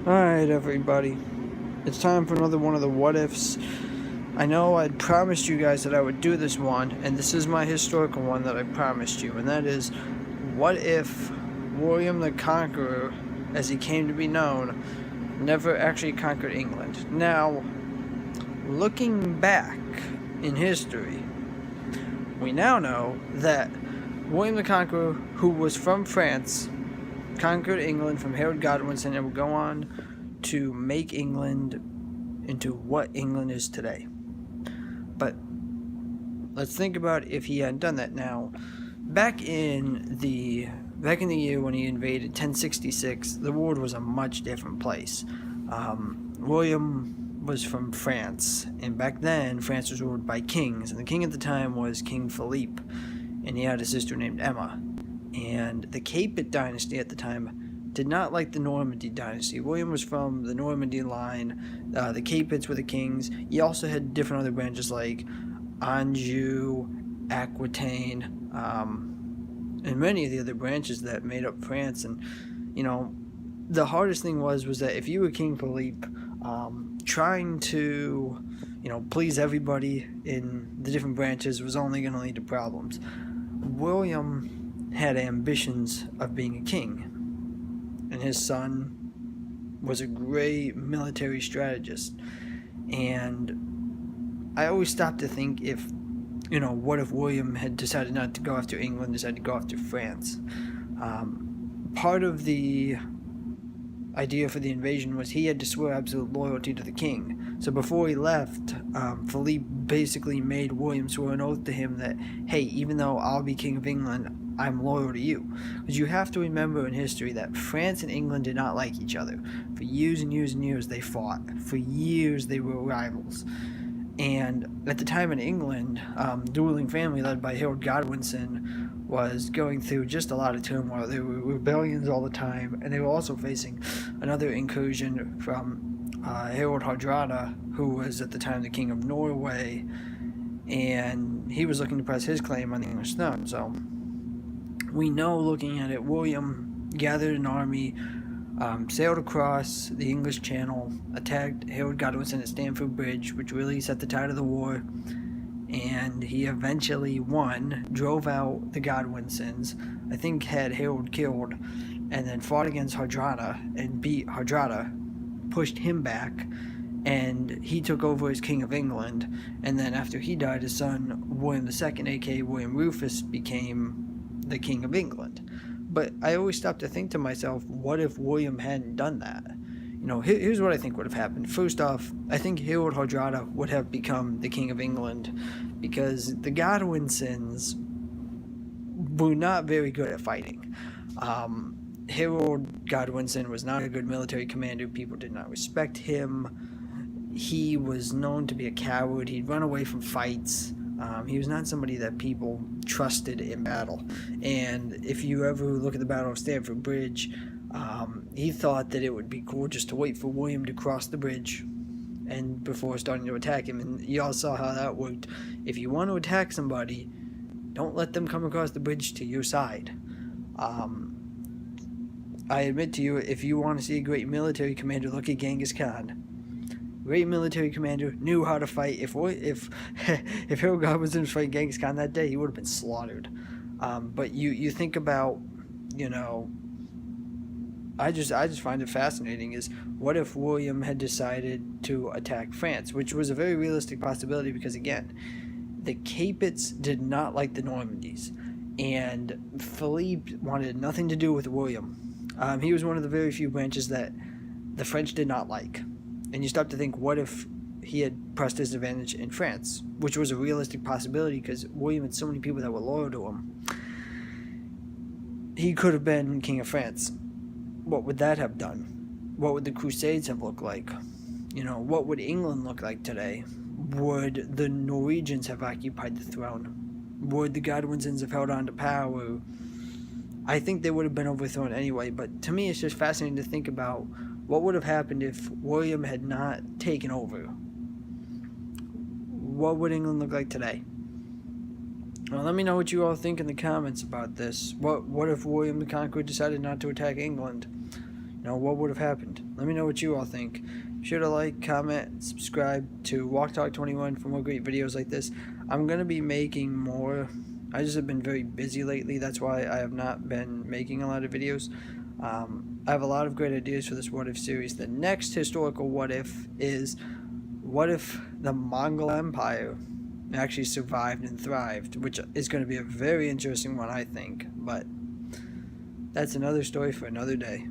Alright, everybody. It's time for another one of the what ifs. I know I'd promised you guys that I would do this one, and this is my historical one that I promised you, and that is what if William the Conqueror, as he came to be known, never actually conquered England? Now, looking back in history, we now know that William the Conqueror, who was from France, conquered England from Harold Godwinson and would go on to make England into what England is today. But let's think about if he hadn't done that. Now, back in the year when he invaded 1066, the world was a much different place. William was from France, and back then France was ruled by kings, and the king at the time was King Philippe, and he had a sister named Emma. And the Capet dynasty at the time did not like the Normandy dynasty. William was from the Normandy line. The Capets were the kings. You also had different other branches like Anjou, Aquitaine, and many of the other branches that made up France. And, the hardest thing was that if you were King Philippe, trying to, please everybody in the different branches was only going to lead to problems. William had ambitions of being a king, and his son was a great military strategist. And I always stop to think what if William had decided not to go after England, decided to go after France? Part of the idea for the invasion was he had to swear absolute loyalty to the king. So before he left, Philippe basically made William swear an oath to him that, hey, even though I'll be king of England, I'm loyal to you. Because you have to remember in history that France and England did not like each other. For years and years and years they fought. For years they were rivals. And at the time in England, the ruling family led by Harold Godwinson was going through just a lot of turmoil. There were rebellions all the time, and they were also facing another incursion from Harold Hardrada, who was at the time the king of Norway, and he was looking to press his claim on the English throne. So we know, looking at it, William gathered an army, sailed across the English Channel, attacked Harold Godwinson at Stamford Bridge, which really set the tide of the war, and he eventually won, drove out the Godwinsons, I think had Harold killed, and then fought against Hardrada and beat Hardrada, pushed him back, and he took over as King of England. And then after he died, his son William II, aka William Rufus, became the King of England. But I always stop to think to myself, what if William hadn't done that? Here's what I think would have happened. First off, I think Harold Hardrada would have become the King of England because the Godwinsons were not very good at fighting. Harold Godwinson was not a good military commander. People did not respect him. He was known to be a coward. He'd run away from fights. He was not somebody that people trusted in battle. And if you ever look at the Battle of Stamford Bridge, he thought that it would be cool just to wait for William to cross the bridge and before starting to attack him. And you all saw how that worked. If you want to attack somebody, don't let them come across the bridge to your side. I admit to you, if you want to see a great military commander, look at Genghis Khan. Great military commander, knew how to fight. If Harold Godwinson was fighting Genghis Khan that day, he would have been slaughtered. But you think about, I just find it fascinating is what if William had decided to attack France, which was a very realistic possibility because, again, the Capets did not like the Normandys, and Philippe wanted nothing to do with William. He was one of the very few branches that the French did not like. And you start to think, what if he had pressed his advantage in France, which was a realistic possibility because William had so many people that were loyal to him. He could have been King of France. What would that have done? What would the Crusades have looked like? What would England look like today? Would the Norwegians have occupied the throne? Would the Godwinsons have held on to power? I think they would have been overthrown anyway, but to me it's just fascinating to think about what would have happened if William had not taken over. What would England look like today? Well, let me know what you all think in the comments about this. What if William the Conqueror decided not to attack England? what would have happened? Let me know what you all think. Be sure to like, comment, subscribe to Walk Talk 21 for more great videos like this. I'm going to be making more. I just have been very busy lately. That's why I have not been making a lot of videos. I have a lot of great ideas for this What If series. The next historical What If is, what if the Mongol Empire actually survived and thrived, which is going to be a very interesting one, I think. But that's another story for another day.